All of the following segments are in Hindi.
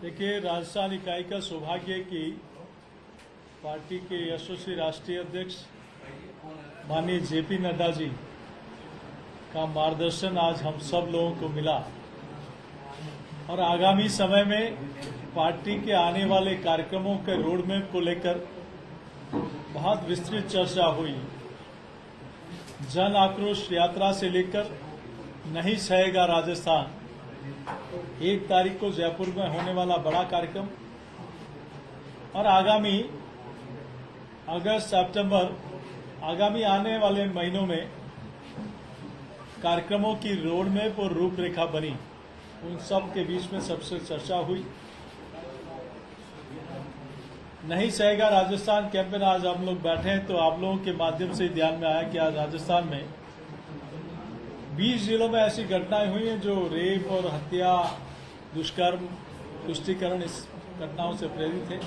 देखिए, राजस्थान इकाई का सौभाग्य है कि पार्टी के यशस्वी राष्ट्रीय अध्यक्ष माननीय जेपी नड्डा जी का मार्गदर्शन आज हम सब लोगों को मिला और आगामी समय में पार्टी के आने वाले कार्यक्रमों के रोडमैप को लेकर बहुत विस्तृत चर्चा हुई। जन आक्रोश यात्रा से लेकर नहीं सहेगा राजस्थान, 1 तारीख को जयपुर में होने वाला बड़ा कार्यक्रम और आगामी अगस्त सितंबर आगामी आने वाले महीनों में कार्यक्रमों की रोडमैप और रूपरेखा बनी, उन सब के बीच में सबसे चर्चा हुई। नहीं सहेगा राजस्थान कैंपेन आज हम लोग बैठे हैं तो आप लोगों के माध्यम से ध्यान में आया कि आज राजस्थान में 20 जिलों में ऐसी घटनाएं हुई हैं जो रेप और हत्या, दुष्कर्म, तुष्टीकरण इस घटनाओं से प्रेरित है।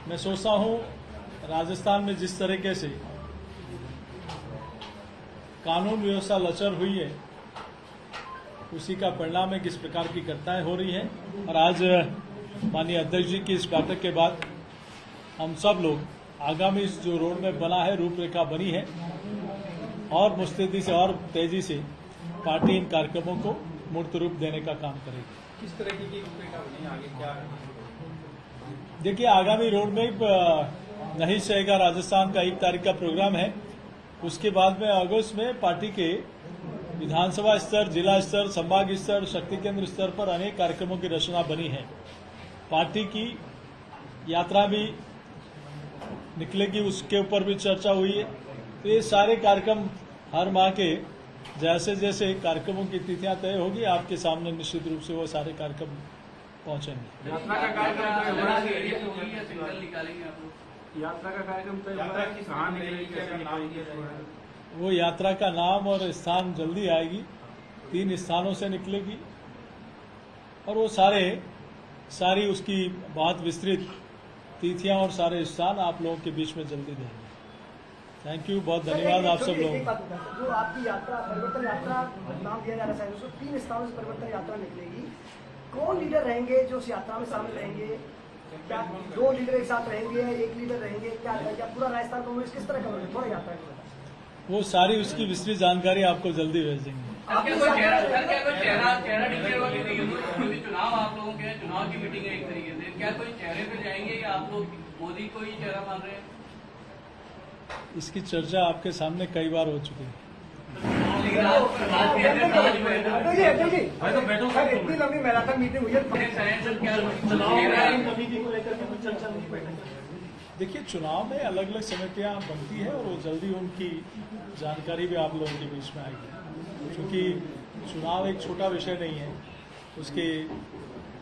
मैं सोचता हूं राजस्थान में जिस तरीके से कानून व्यवस्था लचर हुई है उसी का परिणाम है किस प्रकार की घटनाएं हो रही हैं। और आज माननीय अध्यक्ष जी की इस बैठक के बाद हम सब लोग आगामी जो रोड मैप बना है, रूपरेखा बनी है और मुस्तैदी से और तेजी से पार्टी इन कार्यक्रमों को मूर्त रूप देने का काम करेगी। किस तरह की रूपरेखा बनी है, आगे क्या है? देखिए, आगामी रोड मैप नहीं सहेगा राजस्थान का 1 तारीख का प्रोग्राम है। उसके बाद में अगस्त में पार्टी के विधानसभा स्तर, जिला स्तर, संभाग स्तर, शक्ति केंद्र स्तर पर अनेक कार्यक्रमों की रचना बनी है। पार्टी की यात्रा भी निकलेगी, उसके ऊपर भी चर्चा हुई है। तो ये सारे कार्यक्रम हर माह के जैसे जैसे कार्यक्रमों की तिथियां तय होगी आपके सामने निश्चित रूप से वो सारे कार्यक्रम पहुंचेंगे। यात्रा का कार्यक्रम कहाँ निकलेगी, कैसे निकलेगी? वो यात्रा का नाम और स्थान जल्दी आएगी, 3 स्थानों से निकलेगी और वो सारी उसकी बहुत विस्तृत तिथियां और सारे स्थान आप लोगों के बीच में जल्दी देंगे। थैंक यू, बहुत धन्यवाद आप सब लोगों को। जो आपकी यात्रा परिवर्तन यात्रा नाम दिया जा रहा है, उसको 3 स्थानों से परिवर्तन यात्रा निकलेगी। कौन लीडर रहेंगे जो उस यात्रा में शामिल रहेंगे? क्या 2 लीडर एक साथ रहेंगे, 1 लीडर रहेंगे, क्या पूरा राजस्थान कांग्रेस किस तरह का थोड़ा यात्रा है? वो सारी उसकी विस्तृत जानकारी आपको जल्दी भेज देंगे। चुनाव आप लोगों के चुनाव की मीटिंग है एक तरीके से, क्या कोई चेहरे पे जाएंगे या आप लोग मोदी को ही चेहरा मान रहे हैं? इसकी चर्चा आपके सामने कई बार हो चुकी है। इतनी लंबी मैराथन मीटिंग हुई है। देखिए, चुनाव में अलग अलग समितियां बनती है और वो जल्दी उनकी जानकारी भी आप लोगों के बीच में आएगी, क्योंकि चुनाव एक छोटा विषय नहीं है। उसके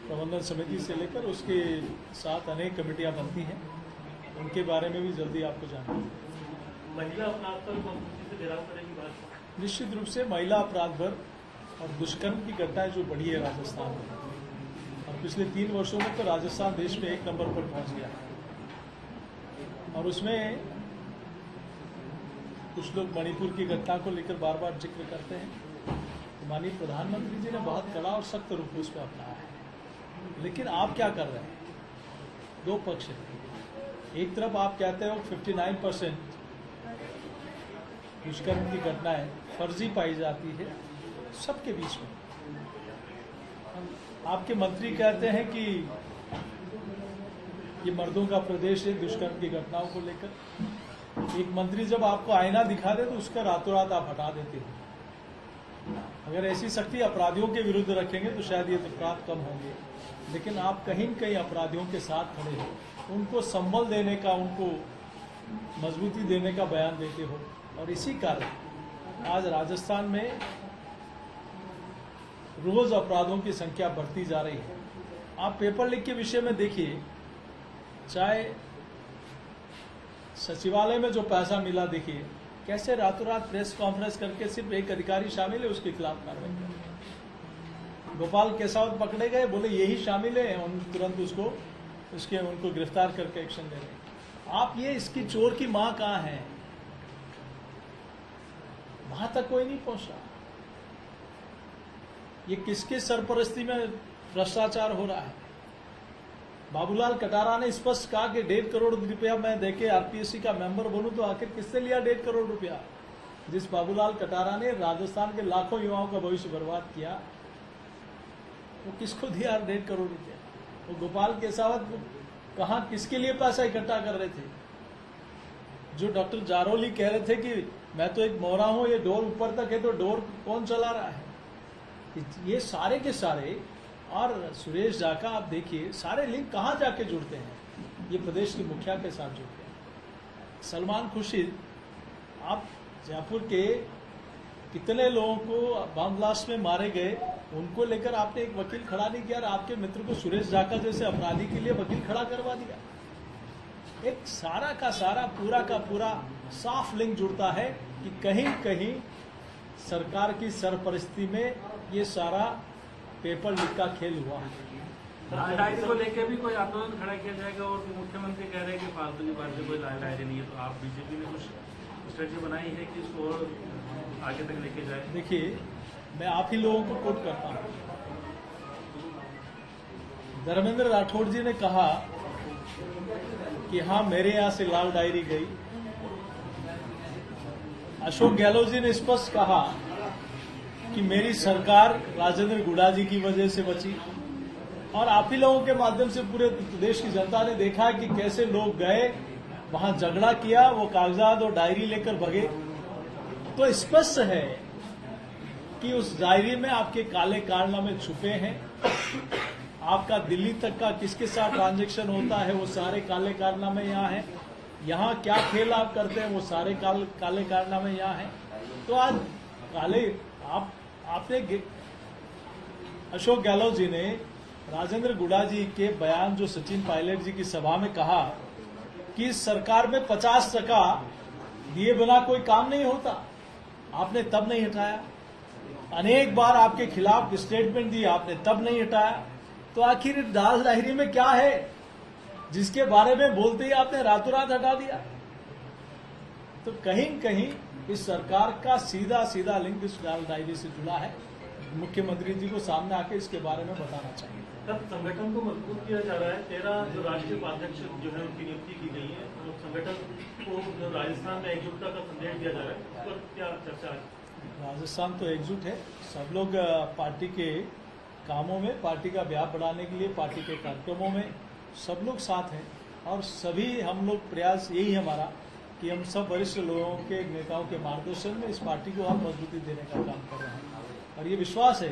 प्रबंधन समिति से लेकर उसके साथ अनेक कमेटियां बनती हैं, उनके बारे में भी जल्दी आपको जानकारी। महिला अपराध पर से घेराव करेगी बात? निश्चित रूप से महिला अपराध पर और दुष्कर्म की घटनाएं जो बढ़ी है राजस्थान में, और पिछले 3 वर्षों में तो राजस्थान देश में 1 नंबर पर पहुंच गया है। और उसमें कुछ लोग मणिपुर की घटना को लेकर बार बार जिक्र करते हैं। तो माननीय प्रधानमंत्री जी ने बहुत कड़ा और सख्त रूप उसमें अपनाया है। लेकिन आप क्या कर रहे हैं? 2 पक्ष हैं। एक तरफ आप कहते हो 59% दुष्कर्म की घटनाएं फर्जी पाई जाती है सबके बीच में। आपके मंत्री कहते हैं कि ये मर्दों का प्रदेश है दुष्कर्म की घटनाओं को लेकर। एक मंत्री जब आपको आईना दिखा दे तो उसका रातों रात आप हटा देते हो। अगर ऐसी सख्ती अपराधियों के विरुद्ध रखेंगे तो शायद ये अपराध कम होंगे, लेकिन आप कहीं न कहीं अपराधियों के साथ खड़े हो, उनको संबल देने का, उनको मजबूती देने का बयान देते हो। और इसी कारण आज राजस्थान में रोज अपराधों की संख्या बढ़ती जा रही है। आप पेपर लीक के विषय में देखिए, चाहे सचिवालय में जो पैसा मिला, देखिए कैसे रातों रात प्रेस कॉन्फ्रेंस करके सिर्फ एक अधिकारी शामिल है उसके खिलाफ कार्रवाई कर। गोपाल केसावत पकड़े गए, बोले यही शामिल है, उन तुरंत उनको गिरफ्तार करके एक्शन ले रहे। आप ये इसकी चोर की मां कहां है? वहां तक कोई नहीं पहुंचा। ये किसके सरपरस्ती में भ्रष्टाचार हो रहा है? बाबूलाल कटारा ने स्पष्ट कहा कि 1.5 करोड़ रुपया मैं देके आरपीएससी का मेंबर बनूं, तो आखिर किससे लिया 1.5 करोड़ रुपया? जिस बाबूलाल कटारा ने राजस्थान के लाखों युवाओं का भविष्य बर्बाद किया, वो किसको दिया 1.5 करोड़ रुपया? वो गोपाल केसावत कहां किसके लिए पैसा इकट्ठा कर रहे थे? जो डॉक्टर जारोली कह रहे थे कि मैं तो एक मोहरा हूं, ये डोर ऊपर तक है, तो डोर कौन चला रहा है? ये सारे के सारे, और सुरेश झा का आप देखिए सारे लिंक कहां जाके जुड़ते हैं, ये प्रदेश की मुखिया के साथ जुड़ते हैं। सलमान खुर्शीद, आप जयपुर के कितने लोगों को बम ब्लास्ट में मारे गए, उनको लेकर आपने एक वकील खड़ा नहीं किया, और आपके मित्र को सुरेश झा का जैसे अपराधी के लिए वकील खड़ा करवा दिया। एक सारा का सारा पूरा का पूरा साफ लिंक जुड़ता है कि कहीं कहीं सरकार की सरपरस्ती में ये सारा पेपर लीक का खेल हुआ है। डायरी को लेकर भी कोई आंदोलन खड़ा किया जाएगा, और मुख्यमंत्री कह रहे हैं कि फालतू की बात से कोई डायरी नहीं है, तो आप बीजेपी ने कुछ स्ट्रेटजी बनाई है कि इसको और आगे तक लेके जाए? देखिए, मैं आप ही लोगों को कोट करता हूं। धर्मेंद्र राठौड़ जी ने कहा कि हाँ, मेरे यहां से लाल डायरी गई। अशोक गहलोत जी ने स्पष्ट कहा कि मेरी सरकार राजेंद्र गुड़ा जी की वजह से बची, और आप ही लोगों के माध्यम से पूरे देश की जनता ने देखा कि कैसे लोग गए, वहां झगड़ा किया, वो कागजात और डायरी लेकर भगे। तो स्पष्ट है कि उस डायरी में आपके काले कारनामे छुपे हैं। आपका दिल्ली तक का किसके साथ ट्रांजैक्शन होता है, वो सारे काले कारनामे यहाँ हैं। यहाँ क्या खेल आप करते हैं, वो सारे काले कारनामे यहाँ हैं। तो आज काले आपने अशोक गहलोत जी ने राजेंद्र गुड़ा जी के बयान, जो सचिन पायलट जी की सभा में कहा कि सरकार में 50% दिए बिना कोई काम नहीं होता, आपने तब नहीं हटाया। अनेक बार आपके खिलाफ स्टेटमेंट दी, आपने तब नहीं हटाया। तो आखिर दाल डायरी में क्या है जिसके बारे में बोलते ही आपने रातों रात हटा दिया? तो कहीं कहीं इस सरकार का सीधा सीधा लिंक इस दाल डायरी से जुड़ा है। मुख्यमंत्री जी को सामने आके इसके बारे में बताना चाहिए। तब संगठन को मजबूत किया जा रहा है। 13 जो राष्ट्रीय उपाध्यक्ष जो है उनकी नियुक्ति की गई है, और संगठन को जो राजस्थान में एकजुटता का संदेश दिया जा रहा है, उस पर क्या चर्चा है? राजस्थान तो एकजुट है, सब लोग पार्टी के कामों में, पार्टी का व्याप बढ़ाने के लिए, पार्टी के कार्यक्रमों में सब लोग साथ हैं, और सभी हम लोग प्रयास यही है हमारा कि हम सब वरिष्ठ लोगों के, नेताओं के मार्गदर्शन में इस पार्टी को और मजबूती देने का काम कर रहे हैं। और ये विश्वास है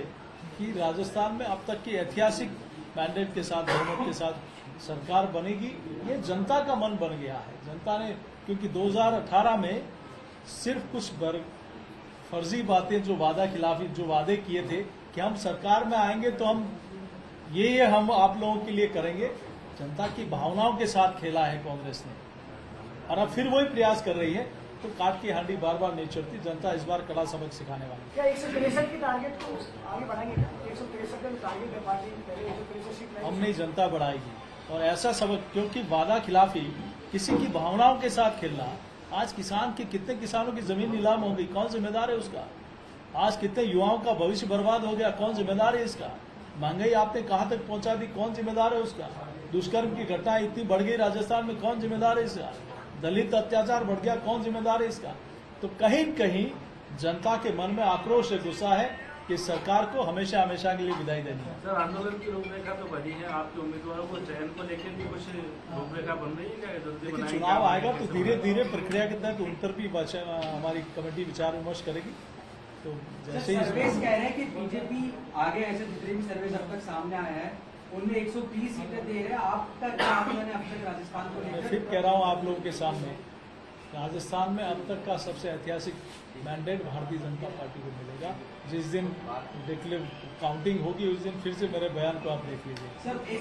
कि राजस्थान में अब तक की ऐतिहासिक मैंडेट के साथ, बहुमत के साथ सरकार बनेगी। ये जनता का मन बन गया है। जनता ने, क्योंकि 2018 में सिर्फ कुछ फर्जी बातें, जो वादा खिलाफी, जो वादे किए थे कि हम सरकार में आएंगे तो हम ये हम आप लोगों के लिए करेंगे, जनता की भावनाओं के साथ खेला है कांग्रेस ने, और अब फिर वही प्रयास कर रही है। तो काट की हांडी बार बार नहीं चढ़ती। जनता इस बार कड़ा सबक सिखाने वाली। क्या 163 की टारगेट को आगे बढ़ाएंगे? 163 का टारगेट है पार्टी, पहले 163 सीट हम नहीं, जनता बढ़ाएगी। और ऐसा सबक, क्योंकि वादा खिलाफी, किसी की भावनाओं के साथ खेलना, आज किसान की, कितने किसानों की जमीन नीलाम हो गई, कौन जिम्मेदार है उसका? आज कितने युवाओं का भविष्य बर्बाद हो गया, कौन जिम्मेदार है इसका? महंगाई आपने कहां तक पहुंचा दी, कौन जिम्मेदार है उसका? दुष्कर्म की घटनाएं इतनी बढ़ गई राजस्थान में, कौन जिम्मेदार है इसका? दलित अत्याचार बढ़ गया, कौन जिम्मेदार है इसका? तो कहीं कहीं जनता के मन में आक्रोश है, गुस्सा है कि सरकार को हमेशा हमेशा के लिए विदाई देनी है। सर, आंदोलन की रूपरेखा तो बनी है, आपके उम्मीदवारों को चयन को लेकर भी कुछ रूपरेखा बन रही है क्या? देखिए, चुनाव आएगा तो धीरे धीरे प्रक्रिया के तहत उन पर भी हमारी कमेटी विचार विमर्श करेगी। तो जैसे ही सर्वेस कह रहे हैं कि बीजेपी आगे, ऐसे जितने भी सर्वेस अब तक सामने आया है उनमें 130 सीटें दे रहे हैं। आपका क्या आकलन है अब तक राजस्थान को मैं लेकर? फिर कह रहा हूं आप लोगों के सामने, राजस्थान में अब तक का सबसे ऐतिहासिक मैंडेट भारतीय जनता पार्टी को मिलेगा। जिस दिन डिक्लेयर काउंटिंग होगी उस दिन फिर से मेरे बयान को आप देख लीजिए।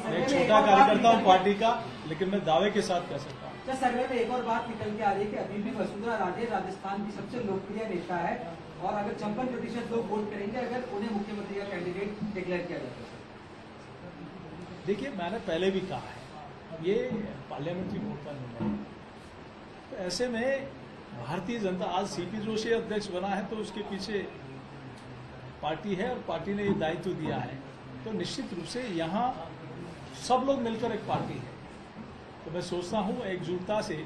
मैं एक छोटा कार्यकर्ता हूं पार्टी का, लेकिन मैं दावे के साथ कह सकता हूं। सर, सर्वे में एक और बात निकल के आ रही है कि अभी भी वसुंधरा राजे राजस्थान की सबसे लोकप्रिय नेता है, और अगर 56% लोग वोट करेंगे अगर उन्हें मुख्यमंत्री का कैंडिडेट डिक्लेयर किया जाता है। देखिए, मैंने पहले भी कहा है, ये पार्लियामेंट्री वोट का निर्णय है। तो ऐसे में भारतीय जनता, आज सीपी जोशी अध्यक्ष बना है तो उसके पीछे पार्टी है और पार्टी ने ये दायित्व दिया है, तो निश्चित रूप से यहाँ सब लोग मिलकर एक पार्टी है। तो मैं सोचता हूँ एकजुटता से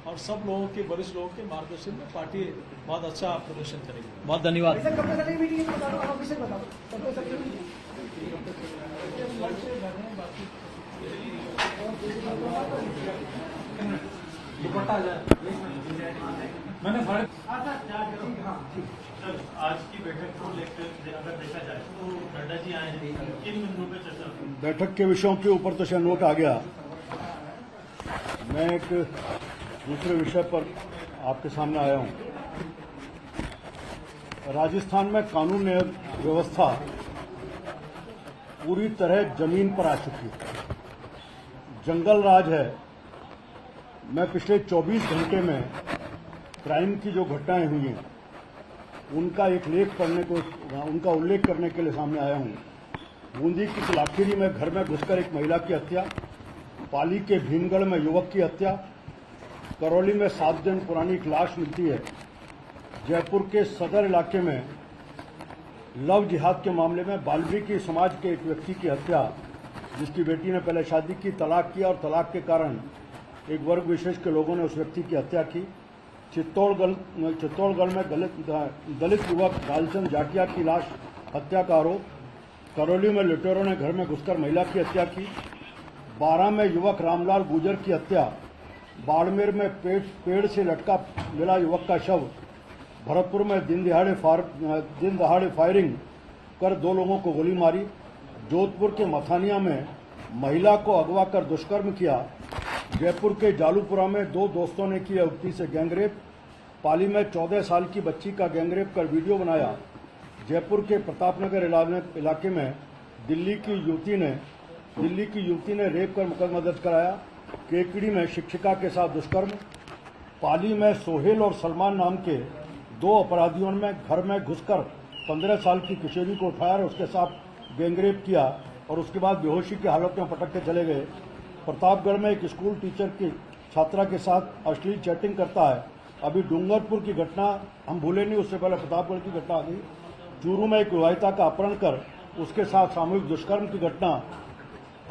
और सब लोगों के, वरिष्ठ लोगों के मार्गदर्शन में पार्टी बहुत अच्छा प्रदर्शन करेगी। बहुत धन्यवाद। सर, कब तक मीटिंग है बता दो, आप ऑफिसर बता दो, कब तक मीटिंग? मैंने सर, आज की बैठक को लेकर अगर देखा जाए तो नड्डा जी आए हैं, किन बिंदुओं पर चर्चा हुई? बैठक के विषयों के ऊपर तो शायद नोट आ गया। मैं एक दूसरे विषय पर आपके सामने आया हूं। राजस्थान में कानून व्यवस्था पूरी तरह जमीन पर आ चुकी है, जंगल राज है। मैं पिछले 24 घंटे में क्राइम की जो घटनाएं हुई हैं उनका उनका उल्लेख करने के लिए सामने आया हूं। बूंदी की लाखेरी में घर में घुसकर एक महिला की हत्या, पाली के भीमगढ़ में युवक की हत्या, करौली में 7 दिन पुरानी एक लाश मिलती है, जयपुर के सदर इलाके में लव जिहाद के मामले में बाल्मीकि समाज के एक व्यक्ति की हत्या, जिसकी बेटी ने पहले शादी की, तलाक किया और तलाक के कारण एक वर्ग विशेष के लोगों ने उस व्यक्ति की हत्या की। चित्तौड़गढ़ में दलित युवक लालचंद जाटिया की लाश हत्या का आरोप, करौली में लुटेरों ने घर में घुसकर महिला की हत्या की, 12 में युवक रामलाल गुजर की हत्या, बाड़मेर में पेड़ से लटका मिला युवक का शव, भरतपुर में दिन दहाड़े फायरिंग कर 2 लोगों को गोली मारी, जोधपुर के मथानिया में महिला को अगवा कर दुष्कर्म किया, जयपुर के जालूपुरा में 2 दोस्तों ने किया युवती से गैंगरेप, पाली में 14 साल की बच्ची का गैंगरेप कर वीडियो बनाया, जयपुर के प्रतापनगर इलाके में दिल्ली की युवती ने रेप कर मुकदमा दर्ज कराया, केकड़ी में शिक्षिका के साथ दुष्कर्म, पाली में सोहेल और सलमान नाम के 2 अपराधियों ने घर में घुसकर 15 साल की किशोरी को उठाया और उसके साथ गैंगरेप किया और उसके बाद बेहोशी की हालत में पटक के चले गए। प्रतापगढ़ में एक स्कूल टीचर की छात्रा के साथ अश्लील चैटिंग करता है। अभी डूंगरपुर की घटना हम भूले नहीं, उससे पहले प्रतापगढ़ की घटना आ गई। चूरू में एक विवाहिता का अपहरण कर उसके साथ सामूहिक दुष्कर्म की घटना,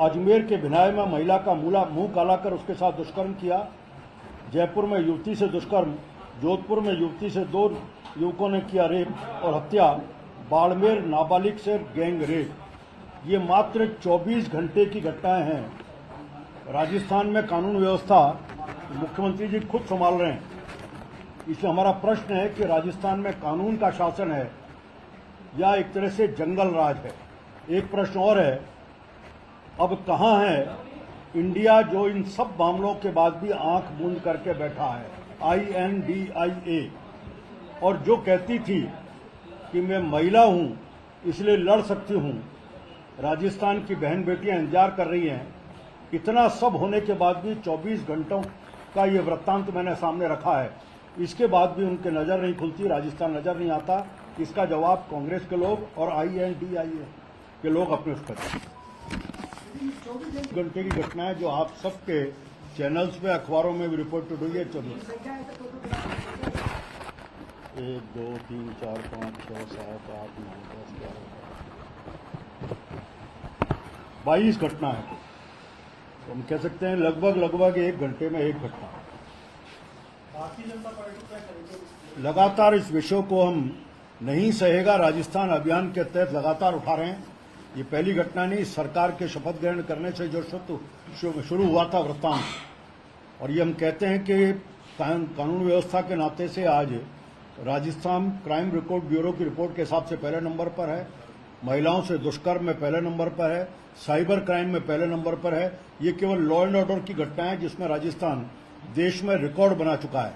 अजमेर के भिनाय में महिला का मुंह काला कर उसके साथ दुष्कर्म किया, जयपुर में युवती से दुष्कर्म, जोधपुर में युवती से 2 युवकों ने किया रेप और हत्या, बाड़मेर नाबालिग से गैंग रेप। ये मात्र 24 घंटे की घटनाएं हैं। राजस्थान में कानून व्यवस्था मुख्यमंत्री जी खुद संभाल रहे हैं, इसलिए हमारा प्रश्न है कि राजस्थान में कानून का शासन है या एक तरह से जंगल राज है। एक प्रश्न और है, अब कहां है इंडिया जो इन सब मामलों के बाद भी आंख मूंद करके बैठा है, INDIA, और जो कहती थी कि मैं महिला हूं इसलिए लड़ सकती हूं। राजस्थान की बहन बेटियां इंतजार कर रही हैं। इतना सब होने के बाद भी 24 घंटों का ये वृत्तांत मैंने सामने रखा है, इसके बाद भी उनके नजर नहीं खुलती, राजस्थान नजर नहीं आता। इसका जवाब कांग्रेस के लोग और INDIA के लोग अपने उस पर 24 घंटे की घटना है जो आप सबके चैनल्स पे, अखबारों में भी रिपोर्टेड हुई है। 1 2 3 4 5 6 7 8 9 10 11 22 घटना है। तो हम कह सकते हैं लगभग 1 घंटे में 1 घटना। लगातार इस विषय को हम नहीं सहेगा राजस्थान अभियान के तहत लगातार उठा रहे हैं। ये पहली घटना नहीं, सरकार के शपथ ग्रहण करने से जो शुरू हुआ था वृत्तांत, और ये हम कहते हैं कि कानून व्यवस्था के नाते से आज राजस्थान क्राइम रिकॉर्ड ब्यूरो की रिपोर्ट के हिसाब से पहले नंबर पर है, महिलाओं से दुष्कर्म में पहले नंबर पर है, साइबर क्राइम में पहले नंबर पर है। ये केवल लॉ एंड ऑर्डर की घटना है जिसमें राजस्थान देश में रिकॉर्ड बना चुका है,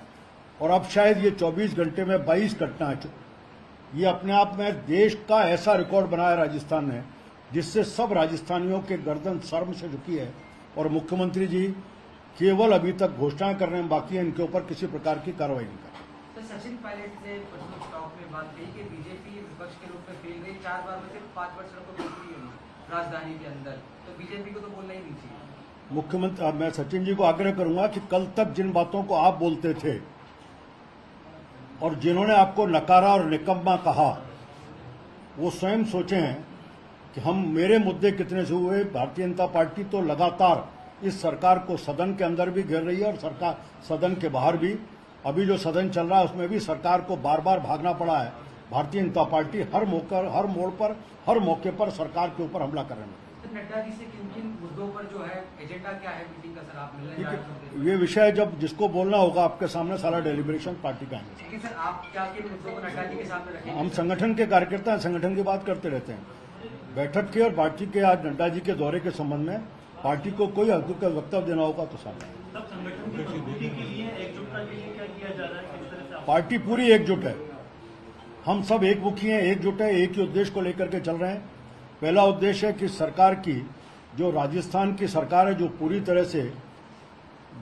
और अब शायद ये 24 घंटे में 22 घटना, ये अपने आप में देश का ऐसा रिकॉर्ड बनाया राजस्थान ने जिससे सब राजस्थानियों के गर्दन शर्म से झुकी है। और मुख्यमंत्री जी केवल अभी तक घोषणाएं करने में बाकी है, इनके ऊपर किसी प्रकार की कार्रवाई नहीं कर। तो सचिन पायलट ने परसों टॉक में बात कही कि बीजेपी विपक्ष के रूप में फेल गई, 4 बार में से 5 वर्षों को बिखरी हुई राजधानी के अंदर, तो बीजेपी को तो बोलना ही नहीं चाहिए। मुख्यमंत्री, मैं सचिन जी को आग्रह करूंगा कि कल तक जिन बातों को आप बोलते थे और जिन्होंने आपको नकारा और निकम्मा कहा, वो स्वयं सोचे हैं कि हम मेरे मुद्दे कितने से हुए। भारतीय जनता पार्टी तो लगातार इस सरकार को सदन के अंदर भी घेर रही है और सरकार सदन के बाहर भी। अभी जो सदन चल रहा है उसमें भी सरकार को बार बार भागना पड़ा है। भारतीय जनता पार्टी हर मोड़ पर हर मौके पर सरकार के ऊपर हमला कर रहे हैं। नड्डा जी से किन मुद्दों पर जो है एजेंडा क्या है मीटिंग का, सर आप मिलने जा रहे हैं? ये विषय जब जिसको बोलना होगा आपके सामने सारा डेलिब्रेशन पार्टी का है। लेकिन सर आप क्या किन मुद्दों को नड्डा जी के सामने रखेंगे? हम संगठन के कार्यकर्ता हैं, संगठन की बात करते रहते हैं। बैठक के और पार्टी के आज नड्डा जी के दौरे के संबंध में पार्टी को कोई वक्तव्य देना होगा तो सामने। तब संगठन की मजबूती के लिए, एकजुटता के लिए क्या किया जा रहा है, किस तरह से पार्टी पूरी एकजुट है। हम सब एकमुखी हैं, एकजुट है, एक ही उद्देश्य को लेकर के चल रहे हैं। पहला उद्देश्य है कि सरकार की जो राजस्थान की सरकार है, जो पूरी तरह से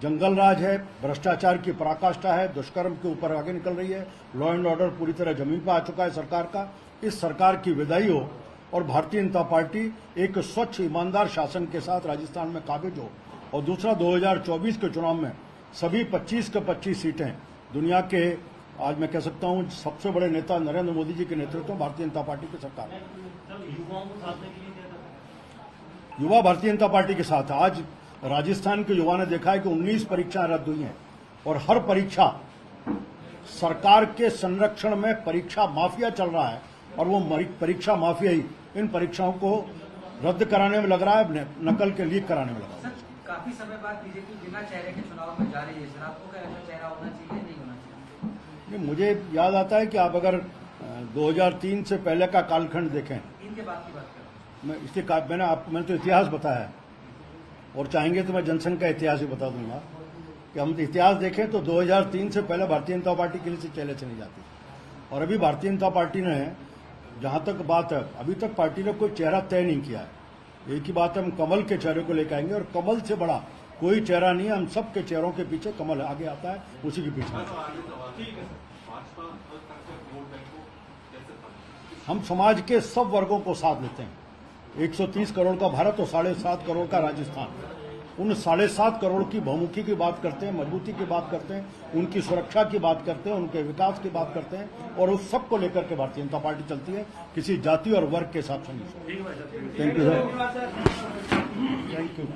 जंगल राज है, भ्रष्टाचार की पराकाष्ठा है, दुष्कर्म के ऊपर आगे निकल रही है, लॉ एंड ऑर्डर पूरी तरह जमीन पर आ चुका है सरकार का, इस सरकार की विदाई हो और भारतीय जनता पार्टी एक स्वच्छ ईमानदार शासन के साथ राजस्थान में काबिज हो। और दूसरा 2024 के चुनाव में सभी 25 के 25 सीटें दुनिया के, आज मैं कह सकता हूं, सबसे बड़े नेता नरेंद्र मोदी जी के नेतृत्व में भारतीय जनता पार्टी की सरकार है। युवाओं को साथ में के लिए क्या करना है? युवा भारतीय जनता पार्टी के साथ है। आज राजस्थान के युवा ने देखा है कि 19 परीक्षाएं रद्द हुई हैं और हर परीक्षा सरकार के संरक्षण में परीक्षा माफिया चल रहा है और वो परीक्षा माफिया ही इन परीक्षाओं को रद्द कराने में लग रहा है, नकल के लीक कराने में लग रहा है। सर काफी समय बाद बीजेपी बिना चेहरे के चुनाव में जा रही है, सर आपको क्या ऐसा चेहरा होना चाहिए नहीं होना चाहिए? नहीं, मुझे याद आता है कि आप अगर 2003 से पहले का कालखंड देखें, इनके बाद की बात करें, मैं इसलिए मैंने तो इतिहास बताया है और चाहेंगे तो मैं जनसंघ का इतिहास भी बता दूंगा कि हम इतिहास देखें तो 2003 से पहले भारतीय जनता पार्टी के लिए से चेहरे से नहीं जाती और अभी भारतीय जनता पार्टी ने, जहां तक बात है, अभी तक पार्टी ने कोई चेहरा तय नहीं किया है। एक ही बात है, हम कमल के चेहरे को लेकर आएंगे और कमल से बड़ा कोई चेहरा नहीं है। हम सबके चेहरों के पीछे कमल आगे आता है, उसी के पीछे हम समाज के सब वर्गों को साथ लेते हैं। 130 करोड़ का भारत और 7.5 करोड़ का राजस्थान, उन 7.5 करोड़ की बहुमुखी की बात करते हैं, मजबूती की बात करते हैं, उनकी सुरक्षा की बात करते हैं, उनके विकास की बात करते हैं और उस सब को लेकर के भारतीय जनता पार्टी चलती है, किसी जाति और वर्ग के हिसाब से नहीं। Thank you sir, thank you.